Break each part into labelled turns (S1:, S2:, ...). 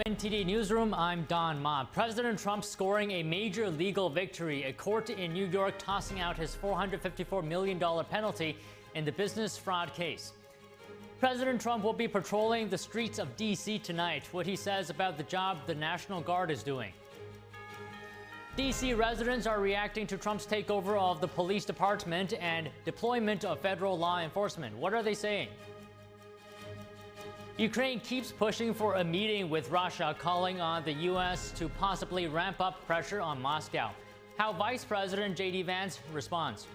S1: NTD Newsroom, I'm Don Ma. President Trump scoring a major legal victory. A court in New York tossing out his $454 million penalty in the business fraud case. President Trump will be patrolling the streets of D.C. tonight. What he says about the job the National Guard is doing. D.C. residents are reacting to Trump's takeover of the police department and deployment of federal law enforcement. What are they saying? Ukraine keeps pushing for a meeting with Russia, calling on the U.S. to possibly ramp up pressure on Moscow. How Vice President J.D. Vance responds.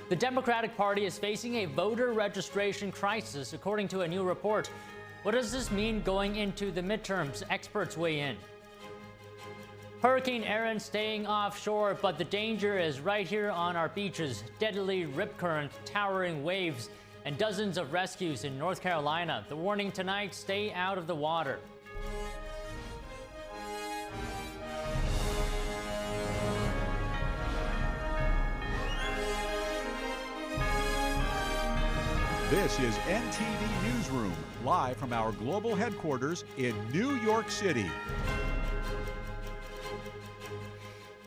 S1: The Democratic Party is facing a voter registration crisis, according to a new report. What does this mean going into the midterms? Experts weigh in. Hurricane Erin staying offshore, but the danger is right here on our beaches. Deadly rip current, towering waves, and dozens of rescues in North Carolina. The warning tonight, stay out of the water.
S2: This is NTD Newsroom, live from our global headquarters in New York City.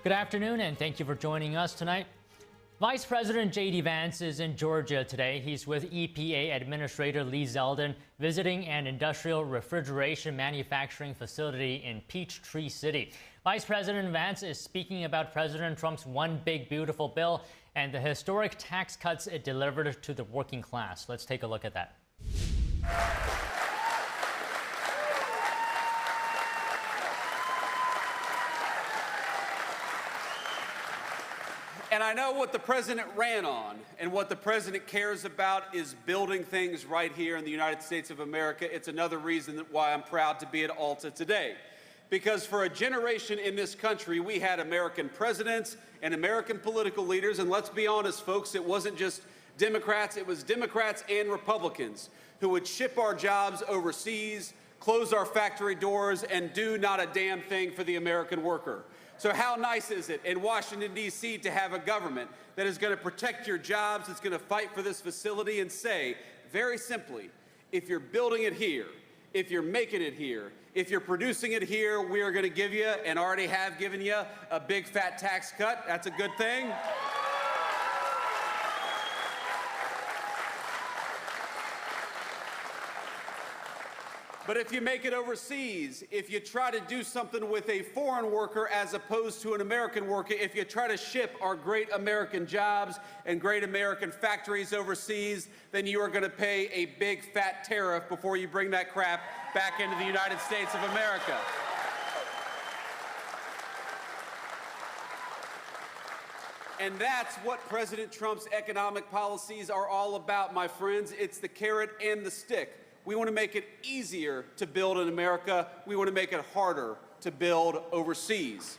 S1: Good afternoon, and thank you for joining us tonight. Vice President J.D. Vance is in Georgia today. He's with EPA Administrator Lee Zeldin, visiting an industrial refrigeration manufacturing facility in Peachtree City. Vice President Vance is speaking about President Trump's One Big Beautiful Bill and the historic tax cuts it delivered to the working class. Let's take a look at that.
S3: And I know what the president ran on, and what the president cares about is building things right here in the United States of America. It's another reason why I'm proud to be at Alta today. Because for a generation in this country, we had American presidents and American political leaders, and let's be honest, folks, it wasn't just Democrats, it was Democrats and Republicans who would ship our jobs overseas, close our factory doors, and do not a damn thing for the American worker. So how nice is it in Washington, D.C. to have a government that is going to protect your jobs, that's going to fight for this facility and say, very simply, if you're building it here, if you're making it here, if you're producing it here, we are going to give you, and already have given you, a big fat tax cut. That's a good thing. But if you make it overseas, if you try to do something with a foreign worker as opposed to an American worker, if you try to ship our great American jobs and great American factories overseas, then you are going to pay a big fat tariff before you bring that crap back into the United States of America. And that's what President Trump's economic policies are all about, my friends. It's the carrot and the stick. We want to make it easier to build in America. We want to make it harder to build overseas.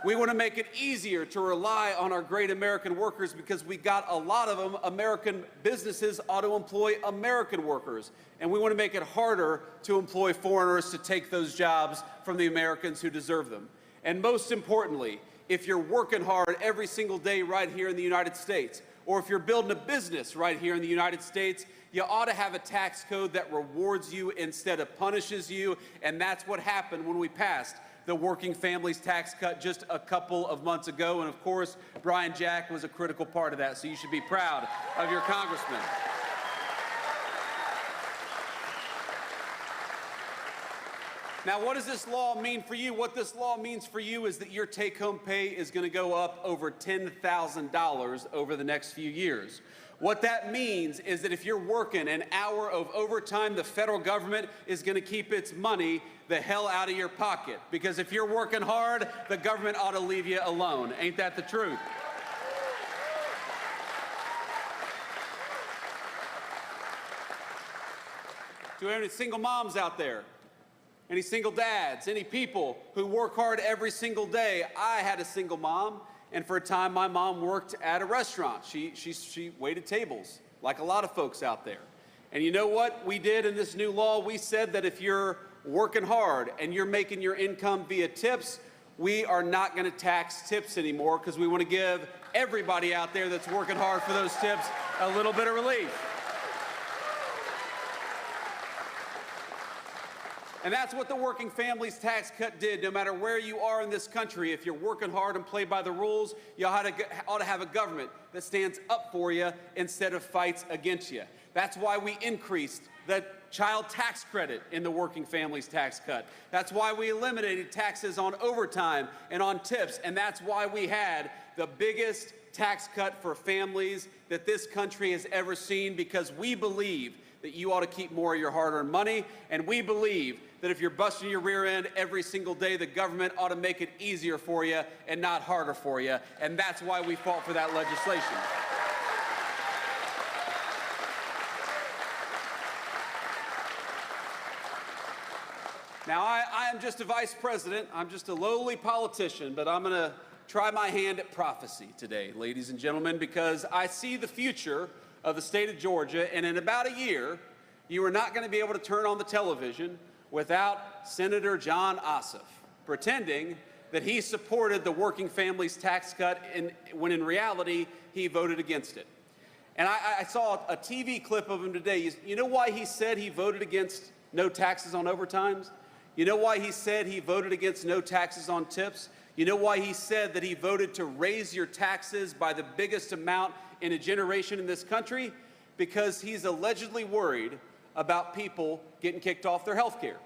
S3: We want to make it easier to rely on our great American workers because we got a lot of them. American businesses ought to employ American workers. And we want to make it harder to employ foreigners to take those jobs from the Americans who deserve them. And most importantly, if you're working hard every single day right here in the United States, or if you're building a business right here in the United States, you ought to have a tax code that rewards you instead of punishes you, and that's what happened when we passed the Working Families Tax Cut just a couple of months ago, and of course, Brian Jack was a critical part of that, so you should be proud of your congressman. Now, what does this law mean for you? What this law means for you is that your take-home pay is going to go up over $10,000 over the next few years. What that means is that if you're working an hour of overtime, the federal government is going to keep its money the hell out of your pocket. Because if you're working hard, the government ought to leave you alone. Ain't that the truth? Do we have any single moms out there? Any single dads? Any people who work hard every single day? I had a single mom. And for a time, my mom worked at a restaurant. She waited tables, like a lot of folks out there. And you know what we did in this new law? We said that if you're working hard and you're making your income via tips, we are not going to tax tips anymore because we want to give everybody out there that's working hard for those tips a little bit of relief. And that's what the working families tax cut did. No matter where you are in this country, if you're working hard and play by the rules, you ought to have a government that stands up for you instead of fights against you. That's why we increased the child tax credit in the working families tax cut. That's why we eliminated taxes on overtime and on tips. And that's why we had the biggest tax cut for families that this country has ever seen, because we believe that you ought to keep more of your hard-earned money, and we believe that if you're busting your rear end every single day, the government ought to make it easier for you and not harder for you, and that's why we fought for that legislation. Now, I am just a vice president. I'm just a lowly politician, but I'm going to try my hand at prophecy today, ladies and gentlemen, because I see the future of the state of Georgia, and in about a year, you are not going to be able to turn on the television without Senator Jon Ossoff pretending that he supported the working families tax cut when in reality he voted against it. And I saw a TV clip of him today. You know why he said he voted against no taxes on overtimes? You know why he said he voted against no taxes on tips? You know why he said that he voted to raise your taxes by the biggest amount in a generation in this country? Because he's allegedly worried about people getting kicked off their health care.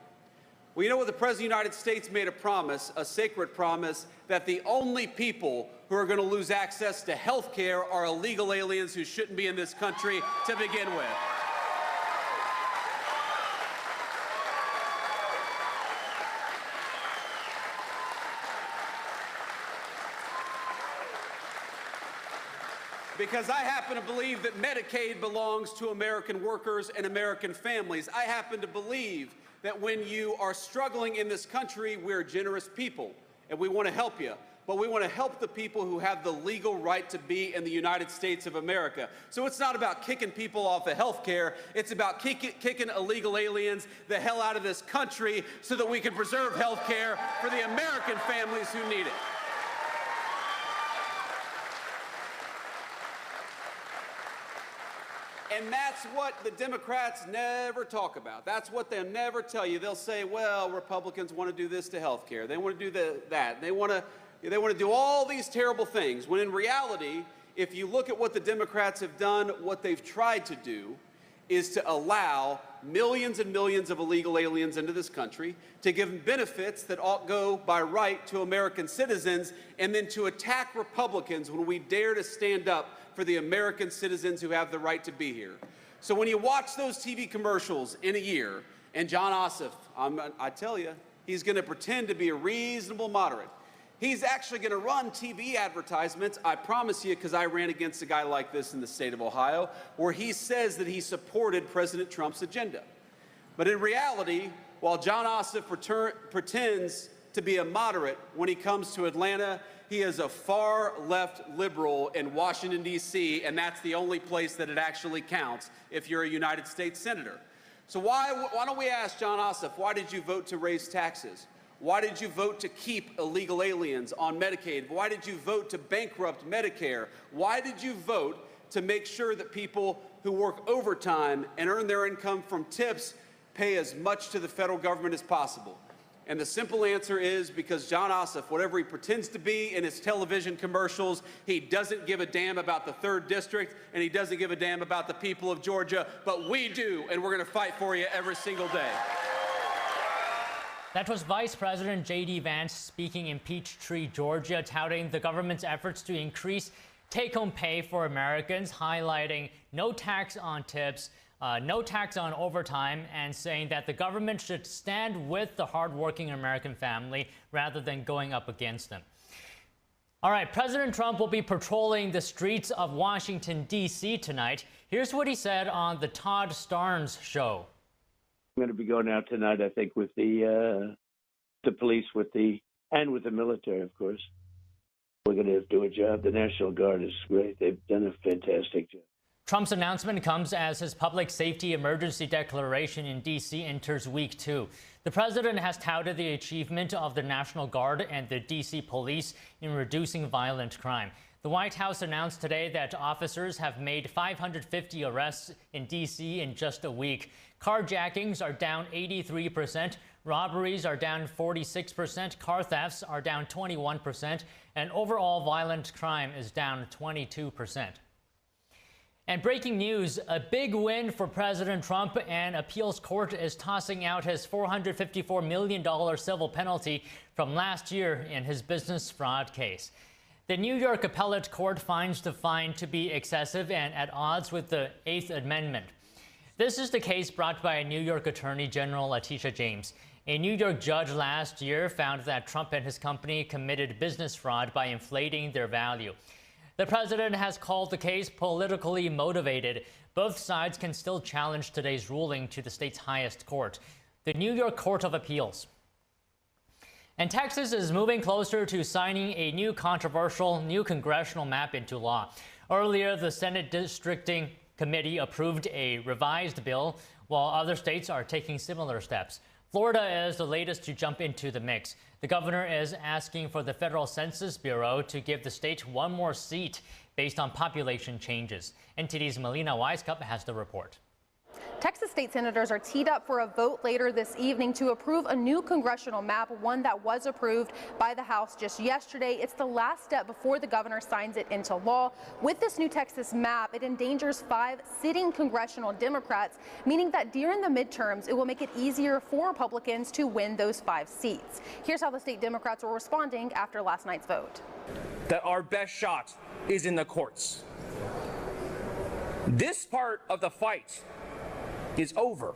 S3: Well, you know what? The President of the United States made a promise, a sacred promise, that the only people who are going to lose access to health care are illegal aliens who shouldn't be in this country to begin with. Because I happen to believe that Medicaid belongs to American workers and American families. I happen to believe that when you are struggling in this country, we're generous people, and we want to help you. But we want to help the people who have the legal right to be in the United States of America. So it's not about kicking people off of health care. It's about kicking illegal aliens the hell out of this country so that we can preserve health care for the American families who need it. And that's what the Democrats never talk about. That's what they'll never tell you. They'll say, well, Republicans want to do this to health care. They want to do that. They want to do all these terrible things. When in reality, if you look at what the Democrats have done, what they've tried to do is to allow millions and millions of illegal aliens into this country, to give them benefits that ought go by right to American citizens, and then to attack Republicans when we dare to stand up for the American citizens who have the right to be here. So when you watch those TV commercials in a year, and Jon Ossoff, I tell you, he's going to pretend to be a reasonable moderate. He's actually going to run TV advertisements, I promise you, because I ran against a guy like this in the state of Ohio, where he says that he supported President Trump's agenda. But in reality, while Jon Ossoff pretends to be a moderate when he comes to Atlanta, he is a far-left liberal in Washington, D.C., and that's the only place that it actually counts if you're a United States senator. So why don't we ask Jon Ossoff, why did you vote to raise taxes? Why did you vote to keep illegal aliens on Medicaid? Why did you vote to bankrupt Medicare? Why did you vote to make sure that people who work overtime and earn their income from tips pay as much to the federal government as possible? And the simple answer is because Jon Ossoff, whatever he pretends to be in his television commercials, he doesn't give a damn about the 3rd District, and he doesn't give a damn about the people of Georgia, but we do, and we're going to fight for you every single day.
S1: That was Vice President J.D. Vance speaking in Peachtree, Georgia, touting the government's efforts to increase take-home pay for Americans, highlighting no tax on tips, no tax on overtime, and saying that the government should stand with the hardworking American family rather than going up against them. All right, President Trump will be patrolling the streets of Washington, D.C. tonight. Here's what he said on the Todd Starnes show.
S4: I'm going to be going out tonight, I think, with the police, and with the military, of course. We're going to do a job. The National Guard is great. They've done a fantastic job.
S1: Trump's announcement comes as his public safety emergency declaration in D.C. enters week 2. The president has touted the achievement of the National Guard and the D.C. police in reducing violent crime. The White House announced today that officers have made 550 arrests in D.C. in just a week. Carjackings are down 83%, Robberies are down 46%, car thefts are down 21%, and overall violent crime is down 22%. And breaking news, a big win for President Trump. An appeals court is tossing out his $454 million civil penalty from last year in his business fraud case. The New York Appellate Court finds the fine to be excessive and at odds with the Eighth Amendment. This is the case brought by New York Attorney General Letitia James. A New York judge last year found that Trump and his company committed business fraud by inflating their value. The president has called the case politically motivated. Both sides can still challenge today's ruling to the state's highest court, the New York Court of Appeals. And Texas is moving closer to signing a new controversial new congressional map into law. Earlier, the Senate Districting Committee approved a revised bill, while other states are taking similar steps. Florida is the latest to jump into the mix. The governor is asking for the Federal Census Bureau to give the state one more seat based on population changes. NTD's Melina Weiskup has the report.
S5: Texas state senators are teed up for a vote later this evening to approve a new congressional map, one that was approved by the House just yesterday. It's the last step before the governor signs it into law. With this new Texas map, it endangers 5 sitting congressional Democrats, meaning that during the midterms, it will make it easier for Republicans to win those 5 seats. Here's how the state Democrats were responding after last night's vote.
S6: That our best shot is in the courts. This part of the fight is over,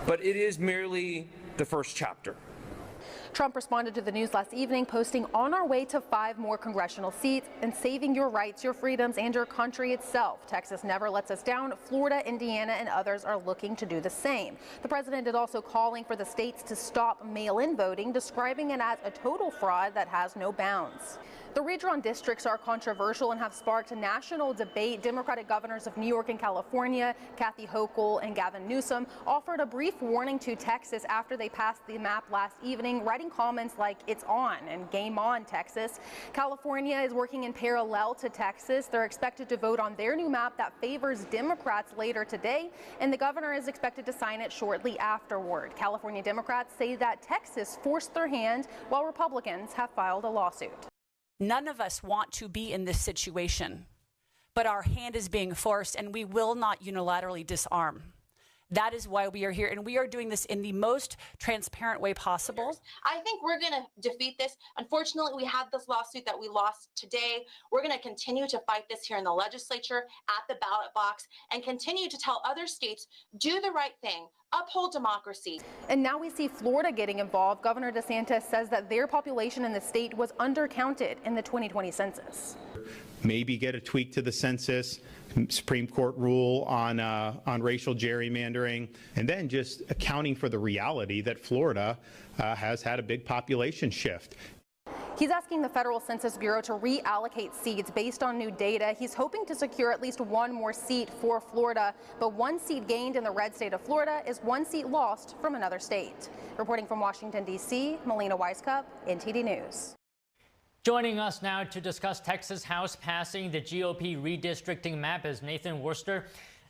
S6: but it is merely the first chapter.
S5: Trump responded to the news last evening, posting, "On our way to 5 more congressional seats and saving your rights, your freedoms, and your country itself. Texas never lets us down. Florida, Indiana, and others are looking to do the same." The president is also calling for the states to stop mail-in voting, describing it as a total fraud that has no bounds. The redrawn districts are controversial and have sparked a national debate. Democratic governors of New York and California, Kathy Hochul and Gavin Newsom, offered a brief warning to Texas after they passed the map last evening, writing comments like "It's on" and "Game on, Texas." California is working in parallel to Texas. They're expected to vote on their new map that favors Democrats later today, and the governor is expected to sign it shortly afterward. California Democrats say that Texas forced their hand, while Republicans have filed a lawsuit.
S7: None of us want to be in this situation, but our hand is being forced, and we will not unilaterally disarm. That is why we are here, and we are doing this in the most transparent way possible.
S8: I think we're going to defeat this. Unfortunately, we have this lawsuit that we lost today. We're going to continue to fight this here in the legislature, at the ballot box, and continue to tell other states, do the right thing, uphold democracy.
S5: And now we see Florida getting involved. Governor DeSantis says that their population in the state was undercounted in the 2020 census.
S9: Maybe get a tweak to the census, Supreme Court rule on racial gerrymandering, and then just accounting for the reality that Florida has had a big population shift.
S5: He's asking the Federal Census Bureau to reallocate seats based on new data. He's hoping to secure at least 1 more seat for Florida, but 1 seat gained in the red state of Florida is 1 seat lost from another state. Reporting from Washington, D.C., Melina Weiskup, NTD News.
S1: Joining us now to discuss Texas House passing the GOP redistricting map is Nathan Worcester,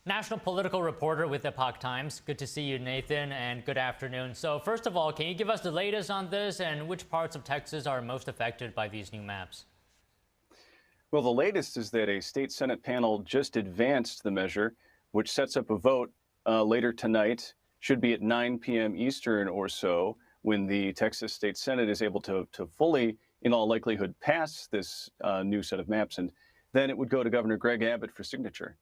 S1: national political reporter with Epoch Times. Good to see you, Nathan, and good afternoon. So first of all, can you give us the latest on this and which parts of Texas are most affected by these new maps?
S10: Well, the latest is that a state Senate panel just advanced the measure, which sets up a vote later tonight. Should be at 9 p.m. Eastern or so, when the Texas State Senate is able to fully, in all likelihood, pass this new set of maps, and then it would go to Governor Greg Abbott for signature.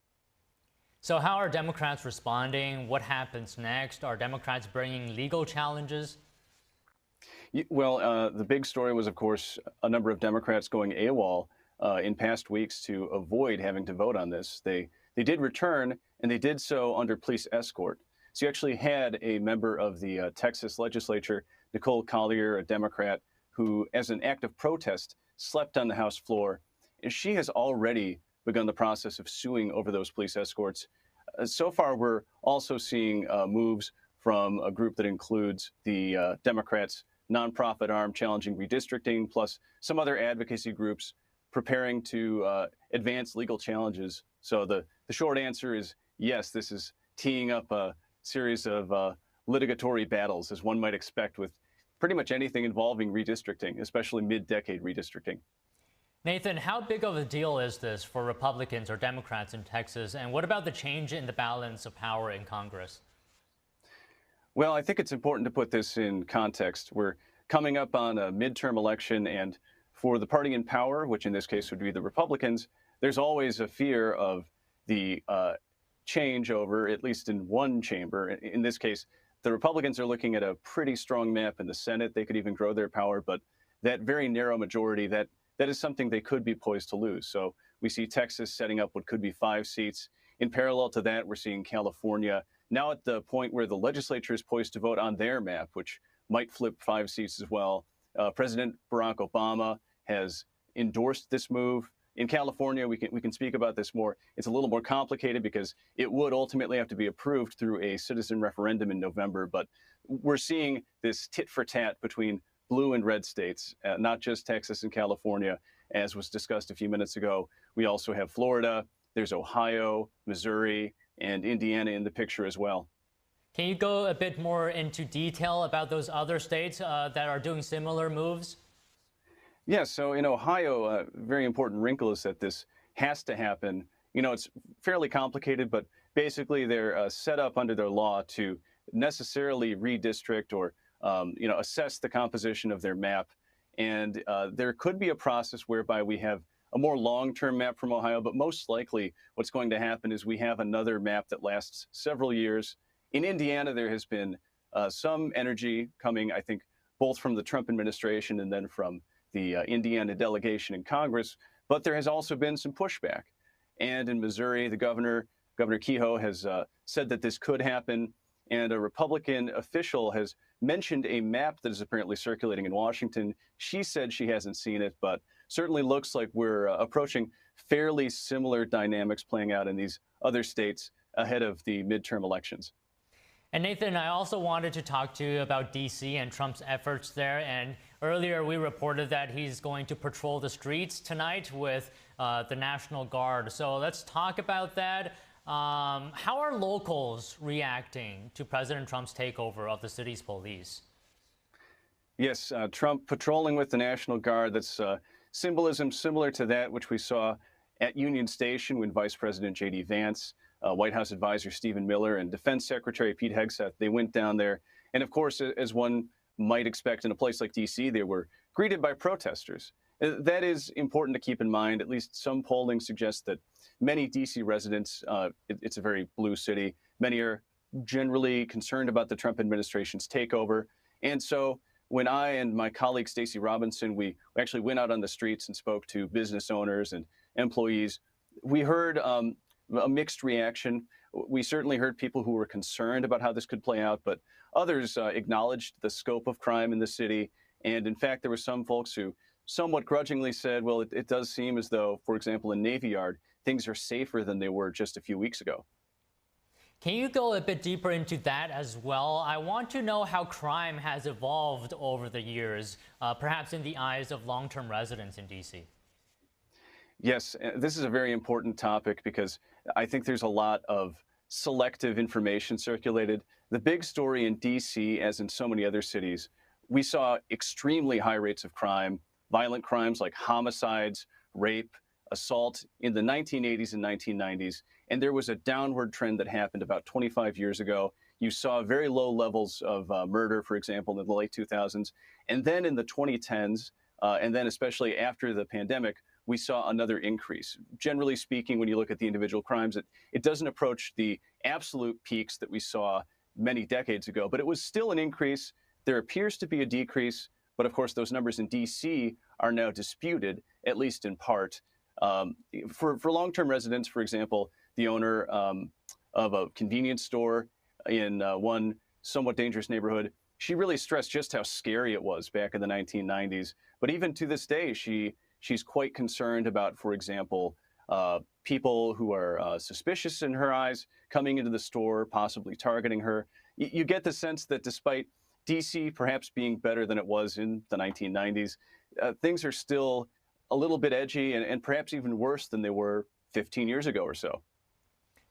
S1: So how are Democrats responding? What happens next? Are Democrats bringing legal challenges?
S10: Well, the big story was, of course, a number of Democrats going AWOL in past weeks to avoid having to vote on this. They did return, and they did so under police escort. So you actually had a member of the Texas legislature, Nicole Collier, a Democrat, who, as an act of protest, slept on the House floor. And she has already begun the process of suing over those police escorts. So far, we're also seeing moves from a group that includes the Democrats' nonprofit arm challenging redistricting, plus some other advocacy groups preparing to advance legal challenges. So the short answer is yes, this is teeing up a series of litigatory battles, as one might expect with pretty much anything involving redistricting, especially mid-decade redistricting.
S1: Nathan, how big of a deal is this for Republicans or Democrats in Texas? And what about the change in the balance of power in Congress?
S10: Well, I think it's important to put this in context. We're coming up on a midterm election, and for the party in power, which in this case would be the Republicans, there's always a fear of the changeover, at least in one chamber. In this case, the Republicans are looking at a pretty strong map in the Senate. They could even grow their power, but that very narrow majority, that is something they could be poised to lose. So we see Texas setting up what could be 5 seats. In parallel to that, we're seeing California now at the point where the legislature is poised to vote on their map, which might flip 5 seats as well. President Barack Obama has endorsed this move. In California, we can speak about this more. It's a little more complicated because it would ultimately have to be approved through a citizen referendum in November. But we're seeing this tit for tat between blue and red states, not just Texas and California, as was discussed a few minutes ago. We also have Florida, there's Ohio, Missouri, and Indiana in the picture as well.
S1: Can you go a bit more into detail about those other states that are doing similar moves?
S10: Yes, so in Ohio, a very important wrinkle is that this has to happen. You know, it's fairly complicated, but basically they're set up under their law to necessarily redistrict or, assess the composition of their map. And there could be a process whereby we have a more long-term map from Ohio, but most likely what's going to happen is we have another map that lasts several years. In Indiana, there has been some energy coming, I think, both from the Trump administration and then from the Indiana delegation in Congress, but there has also been some pushback. And in Missouri, the Governor Kehoe has said that this could happen, and a Republican official has mentioned a map that is apparently circulating in Washington. She said she hasn't seen it, but certainly looks like we're approaching fairly similar dynamics playing out in these other states ahead of the midterm elections.
S1: And Nathan, I also wanted to talk to you about D.C. and Trump's efforts there. And earlier we reported that he's going to patrol the streets tonight with the National Guard. So let's talk about that. How are locals reacting to President Trump's takeover of the city's police?
S10: Yes, Trump patrolling with the National Guard. That's symbolism similar to that which we saw at Union Station when Vice President J.D. Vance, White House advisor Stephen Miller, and Defense Secretary Pete Hegseth, they went down there. And of course, as one might expect in a place like D.C., they were greeted by protesters. That is important to keep in mind. At least some polling suggests that many D.C. residents, it's a very blue city, many are generally concerned about the Trump administration's takeover. And so when I and my colleague Stacey Robinson, we actually went out on the streets and spoke to business owners and employees, we heard a mixed reaction. We certainly heard people who were concerned about how this could play out, but others acknowledged the scope of crime in the city. And in fact, there were some folks who somewhat grudgingly said, well, it does seem as though, for example, in Navy Yard, things are safer than they were just a few weeks ago.
S1: Can you go a bit deeper into that as well? I want to know how crime has evolved over the years, perhaps in the eyes of long-term residents in D.C.
S10: Yes, this is a very important topic because I think there's a lot of selective information circulated. The big story in D.C., as in so many other cities, we saw extremely high rates of crime, violent crimes like homicides, rape, assault in the 1980s and 1990s. And there was a downward trend that happened about 25 years ago. You saw very low levels of murder, for example, in the late 2000s. And then in the 2010s, and then especially after the pandemic, we saw another increase. Generally speaking, when you look at the individual crimes, it doesn't approach the absolute peaks that we saw many decades ago, but it was still an increase. There appears to be a decrease, but of course, those numbers in D.C. are now disputed, at least in part. For long-term residents, for example, the owner of a convenience store in one somewhat dangerous neighborhood, she really stressed just how scary it was back in the 1990s. But even to this day, she's quite concerned about, for example, people who are suspicious in her eyes coming into the store, possibly targeting her. You get the sense that despite D.C. perhaps being better than it was in the 1990s, things are still a little bit edgy and perhaps even worse than they were 15 years ago or so.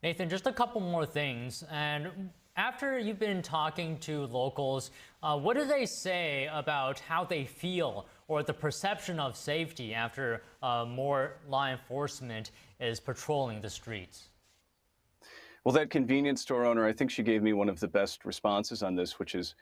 S1: Nathan, just a couple more things. And After you've been talking to locals, what do they say about how they feel or the perception of safety after more law enforcement is patrolling the streets?
S10: Well, that convenience store owner, I think she gave me one of the best responses on this, which is,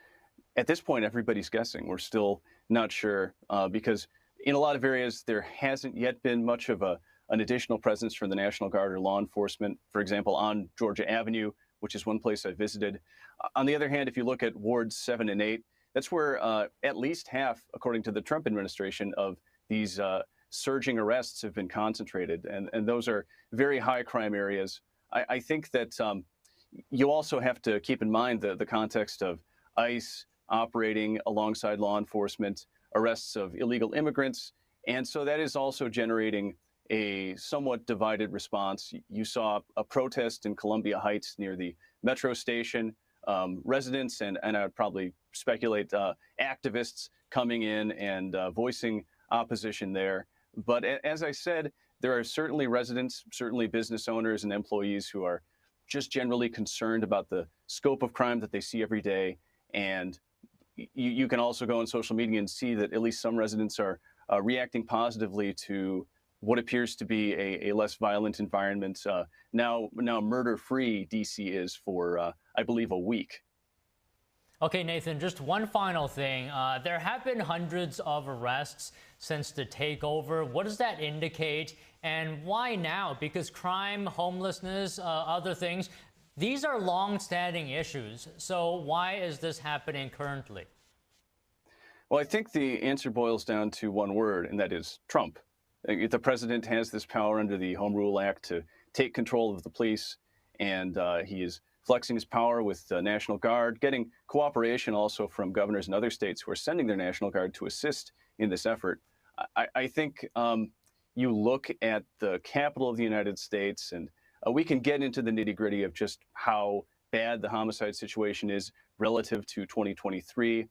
S10: at this point, everybody's guessing. We're still not sure because in a lot of areas, there hasn't yet been much of an additional presence from the National Guard or law enforcement, for example, on Georgia Avenue, which is one place I visited. On the other hand, if you look at wards 7 and 8, that's where at least half, according to the Trump administration, of these surging arrests have been concentrated. And those are very high crime areas. I think that you also have to keep in mind the context of ICE operating alongside law enforcement, arrests of illegal immigrants. And so that is also generating a somewhat divided response. You saw a protest in Columbia Heights near the metro station, residents and I would probably speculate activists coming in and voicing opposition there. But as I said, there are certainly residents, certainly business owners and employees who are just generally concerned about the scope of crime that they see every day. And you can also go on social media and see that at least some residents are reacting positively to what appears to be a less violent environment. Now murder-free DC is for, I believe, a week.
S1: Okay, Nathan, just one final thing. There have been hundreds of arrests since the takeover. What does that indicate? And why now? Because crime, homelessness, other things, these are long-standing issues. So why is this happening currently?
S10: Well, I think the answer boils down to one word, and that is Trump. The president has this power under the Home Rule Act to take control of the police, and he is flexing his power with the National Guard, getting cooperation also from governors in other states who are sending their National Guard to assist in this effort. I think you look at the capital of the United States, and we can get into the nitty-gritty of just how bad the homicide situation is relative to 2023.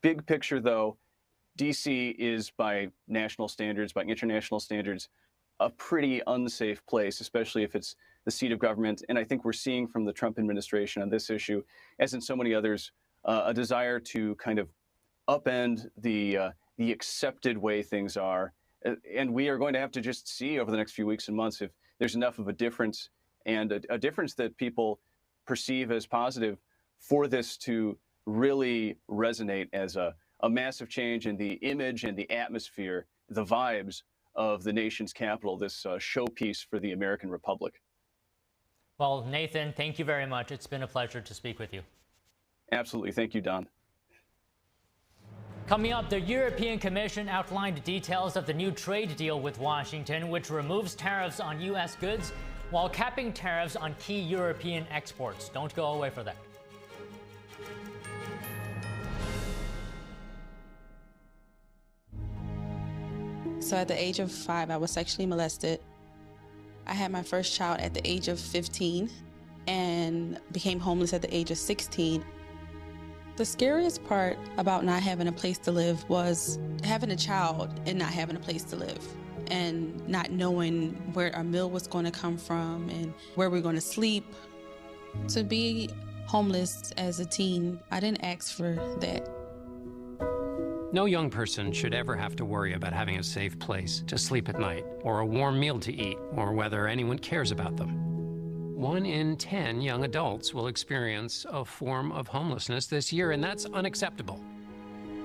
S10: Big picture, though, DC is, by national standards, by international standards, a pretty unsafe place, especially if it's the seat of government. And I think we're seeing from the Trump administration on this issue, as in so many others, a desire to kind of upend the accepted way things are. And we are going to have to just see over the next few weeks and months if there's enough of a difference, and a difference that people perceive as positive, for this to really resonate as a massive change in the image and the atmosphere, the vibes of the nation's capital, this showpiece for the American Republic.
S1: Well, Nathan, thank you very much. It's been a pleasure to speak with you.
S10: Absolutely. Thank you, Don.
S1: Coming up, the European Commission outlined details of the new trade deal with Washington, which removes tariffs on U.S. goods while capping tariffs on key European exports. Don't go away for that.
S11: So at the age of 5, I was sexually molested. I had my first child at the age of 15 and became homeless at the age of 16. The scariest part about not having a place to live was having a child and not having a place to live, and not knowing where our meal was going to come from and where we're going to sleep. To be homeless as a teen, I didn't ask for that.
S12: No young person should ever have to worry about having a safe place to sleep at night, or a warm meal to eat, or whether anyone cares about them. 1 in 10 young adults will experience a form of homelessness this year, and that's unacceptable.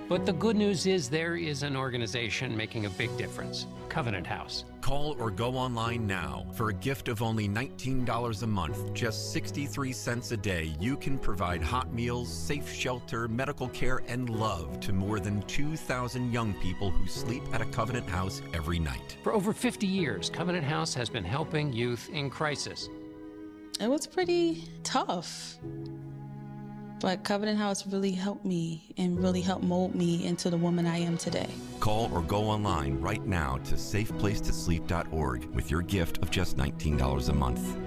S12: But the good news is there is an organization making a big difference, Covenant House.
S13: Call or go online now. For a gift of only $19 a month, just 63 cents a day, you can provide hot meals, safe shelter, medical care, and love to more than 2,000 young people who sleep at a Covenant House every night.
S12: For over 50 years, Covenant House has been helping youth in crisis.
S11: It was pretty tough, but Covenant House really helped me and really helped mold me into the woman I am today.
S13: Call or go online right now to safeplacetosleep.org with your gift of just $19 a month.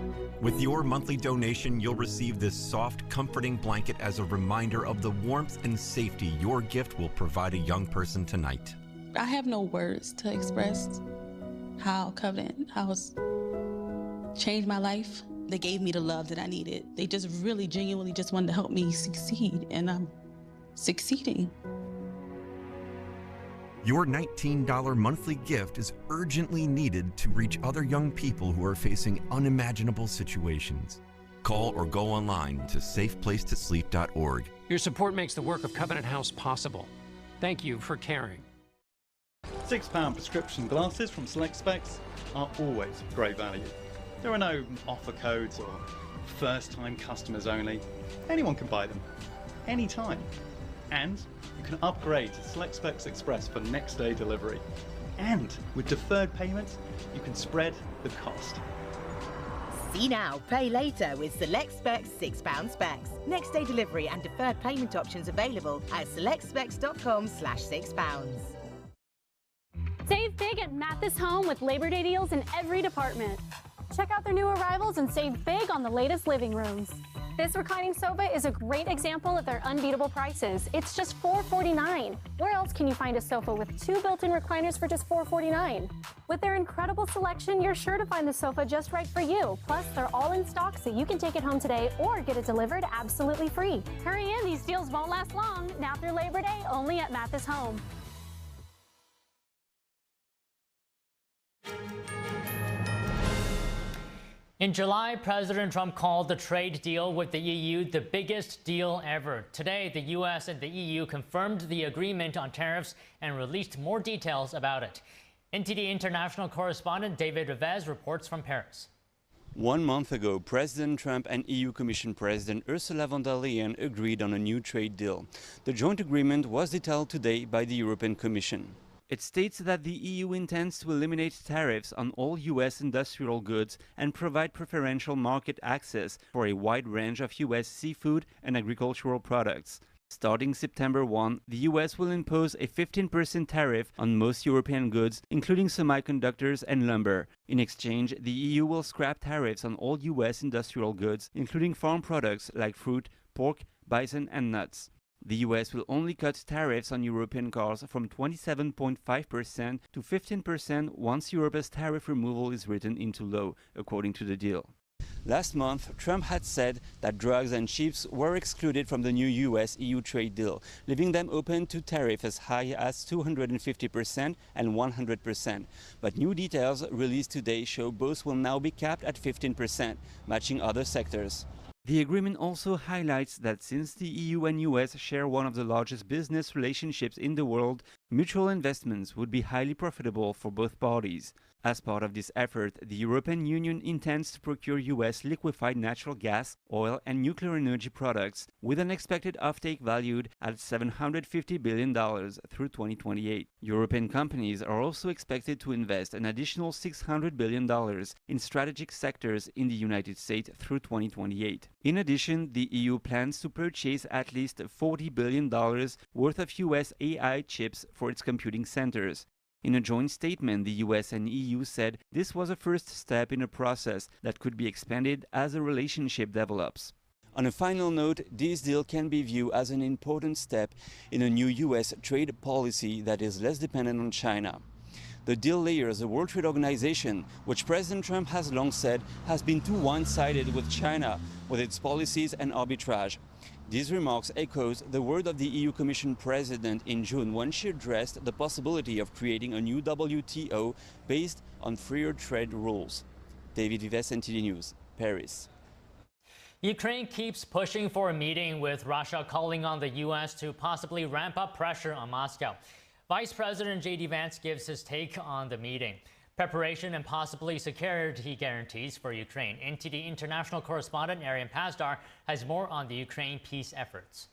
S13: With your monthly donation, you'll receive this soft, comforting blanket as a reminder of the warmth and safety your gift will provide a young person tonight.
S11: I have no words to express how Covenant House changed my life They gave me the love that I needed. They just really genuinely just wanted to help me succeed, and I'm succeeding.
S13: Your $19 monthly gift is urgently needed to reach other young people who are facing unimaginable situations. Call or go online to safeplacetosleep.org.
S12: Your support makes the work of Covenant House possible. Thank you for caring.
S14: £6 prescription glasses from Select Specs are always great value. There are no offer codes or first-time customers only. Anyone can buy them, anytime. And you can upgrade to Select Specs Express for next-day delivery. And with deferred payments, you can spread the cost.
S15: See now, pay later with Select Specs £6 specs. Next day delivery and deferred payment options available at selectspecs.com/£6.
S16: Save big at Mathis Home with Labor Day deals in every department. Check out their new arrivals and save big on the latest living rooms. This reclining sofa is a great example of their unbeatable prices. It's just $449. Where else can you find a sofa with 2 built-in recliners for just $449? With their incredible selection, you're sure to find the sofa just right for you. Plus, they're all in stock so you can take it home today or get it delivered absolutely free. Hurry in, these deals won't last long. Now through Labor Day, only at Mathis Home.
S1: In July, President Trump called the trade deal with the EU the biggest deal ever. Today, the U.S. and the EU confirmed the agreement on tariffs and released more details about it. NTD international correspondent David Revez reports from Paris.
S17: 1 month ago, President Trump and EU Commission President Ursula von der Leyen agreed on a new trade deal. The joint agreement was detailed today by the European Commission. It states that the EU intends to eliminate tariffs on all U.S. industrial goods and provide preferential market access for a wide range of U.S. seafood and agricultural products. Starting September 1, the U.S. will impose a 15% tariff on most European goods, including semiconductors and lumber. In exchange, the EU will scrap tariffs on all U.S. industrial goods, including farm products like fruit, pork, bison, and nuts. The U.S. will only cut tariffs on European cars from 27.5% to 15% once Europe's tariff removal is written into law, according to the deal. Last month, Trump had said that drugs and chips were excluded from the new U.S.-EU trade deal, leaving them open to tariffs as high as 250% and 100%. But new details released today show both will now be capped at 15%, matching other sectors. The agreement also highlights that since the EU and US share one of the largest business relationships in the world, mutual investments would be highly profitable for both parties. As part of this effort, the European Union intends to procure US liquefied natural gas, oil and nuclear energy products with an expected offtake valued at $750 billion through 2028. European companies are also expected to invest an additional $600 billion in strategic sectors in the United States through 2028. In addition, the EU plans to purchase at least $40 billion worth of US AI chips for its computing centers. In a joint statement, the US and EU said this was a first step in a process that could be expanded as the relationship develops. On a final note, this deal can be viewed as an important step in a new US trade policy that is less dependent on China. The deal layers the World Trade Organization, which President Trump has long said has been too one-sided with China with its policies and arbitrage. These remarks echoes the word of the EU Commission President in June when she addressed the possibility of creating a new WTO based on freer trade rules. David Vives, NTD News, Paris.
S1: Ukraine keeps pushing for a meeting with Russia, calling on the U.S. to possibly ramp up pressure on Moscow. Vice President J.D. Vance gives his take on the meeting. Preparation and possibly security guarantees for Ukraine. NTD international correspondent Arian Pazdar has more on the Ukraine peace efforts.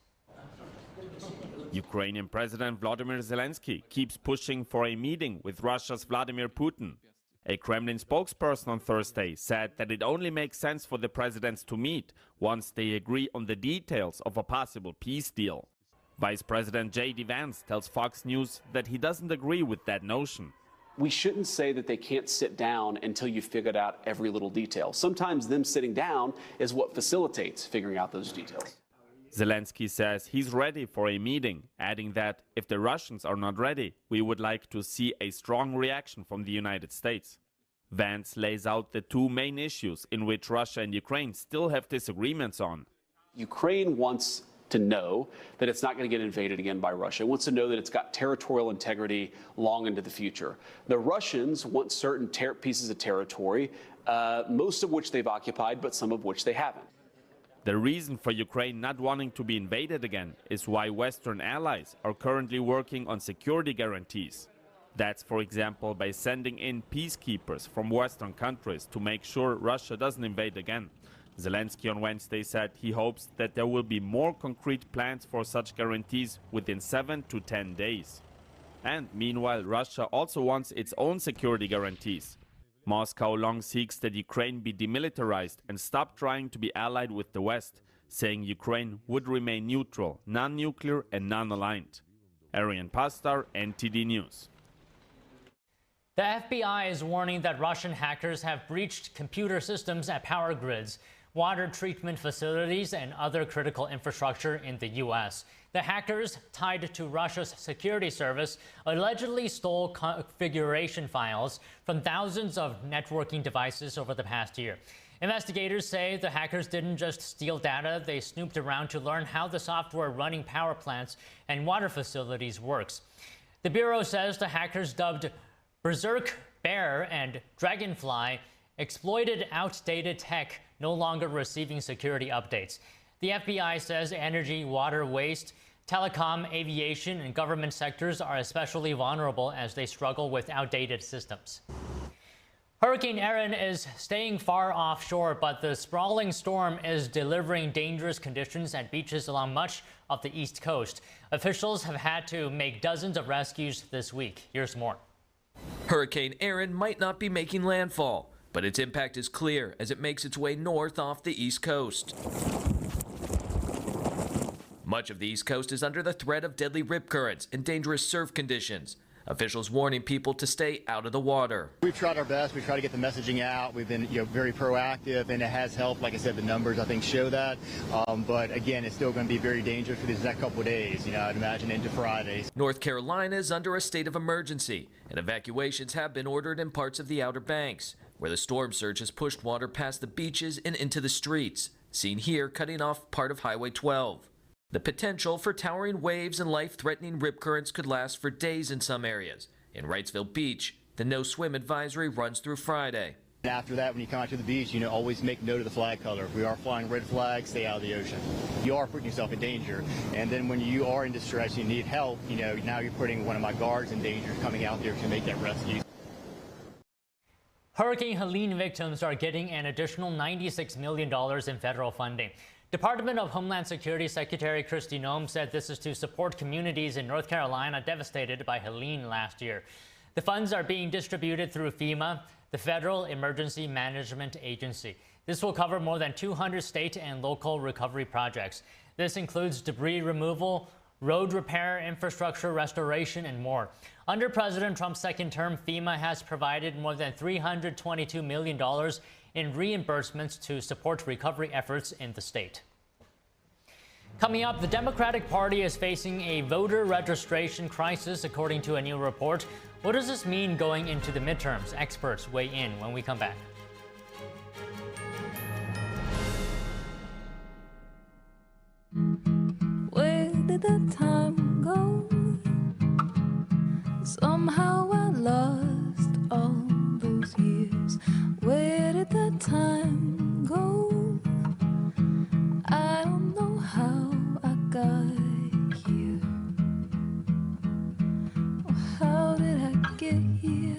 S18: Ukrainian President Volodymyr Zelensky keeps pushing for a meeting with Russia's Vladimir Putin. A Kremlin spokesperson on Thursday said that it only makes sense for the presidents to meet once they agree on the details of a possible peace deal. Vice President J.D. Vance tells Fox News that he doesn't agree with that notion.
S19: We shouldn't say that they can't sit down until you've figured out every little detail. Sometimes them sitting down is what facilitates figuring out those details.
S18: Zelensky says he's ready for a meeting, adding that if the Russians are not ready, we would like to see a strong reaction from the United States. Vance lays out the two main issues in which Russia and Ukraine still have disagreements on.
S19: Ukraine wants to know that it's not going to get invaded again by Russia. It wants to know that it's got territorial integrity long into the future. The Russians want certain pieces of territory, most of which they've occupied, but some of which they haven't.
S18: The reason for Ukraine not wanting to be invaded again is why Western allies are currently working on security guarantees. That's, for example, by sending in peacekeepers from Western countries to make sure Russia doesn't invade again. Zelensky on Wednesday said he hopes that there will be more concrete plans for such guarantees within 7 to 10 days. And meanwhile, Russia also wants its own security guarantees. Moscow long seeks that Ukraine be demilitarized and stop trying to be allied with the West, saying Ukraine would remain neutral, non-nuclear and non-aligned. Arian Pastar, NTD News.
S1: The FBI is warning that Russian hackers have breached computer systems at power grids, water treatment facilities, and other critical infrastructure in the U.S. The hackers, tied to Russia's security service, allegedly stole configuration files from thousands of networking devices over the past year. Investigators say the hackers didn't just steal data, they snooped around to learn how the software running power plants and water facilities works. The Bureau says the hackers, dubbed Berserk Bear and Dragonfly, exploited outdated tech, no longer receiving security updates. The FBI says energy, water, waste, telecom, aviation, and government sectors are especially vulnerable as they struggle with outdated systems. Hurricane Erin is staying far offshore, but the sprawling storm is delivering dangerous conditions at beaches along much of the East Coast. Officials have had to make dozens of rescues this week. Here's more.
S20: Hurricane Erin might not be making landfall, but its impact is clear as it makes its way north off the East Coast. Much of the East Coast is under the threat of deadly rip currents and dangerous surf conditions. Officials warning people to stay out of the water.
S21: We've tried our best. We try to get the messaging out. We've been very proactive, and it has helped. Like I said, the numbers, I think, show that. But again, it's still going to be very dangerous for these next couple of days. I'd imagine into Friday.
S20: North Carolina is under a state of emergency, and evacuations have been ordered in parts of the Outer Banks, where the storm surge has pushed water past the beaches and into the streets, seen here cutting off part of Highway 12. The potential for towering waves and life-threatening rip currents could last for days in some areas. In Wrightsville Beach, the no-swim advisory runs through Friday.
S21: After that, when you come out to the beach, always make note of the flag color. If we are flying red flags, stay out of the ocean. You are putting yourself in danger. And then when you are in distress, you need help, now you're putting one of my guards in danger coming out there to make that rescue.
S1: Hurricane Helene victims are getting an additional $96 million in federal funding. Department of Homeland Security Secretary Kristi Noem said this is to support communities in North Carolina devastated by Helene last year. The funds are being distributed through FEMA, the Federal Emergency Management Agency. This will cover more than 200 state and local recovery projects. This includes debris removal, road repair, infrastructure restoration, and more. Under President Trump's second term, FEMA has provided more than $322 million in reimbursements to support recovery efforts in the state. Coming up, the Democratic Party is facing a voter registration crisis, according to a new report. What does this mean going into the midterms? Experts weigh in when we come back.
S22: Where did the time go? Somehow I lost all those years. Where did the time go? I don't know how I got here. How did I get here?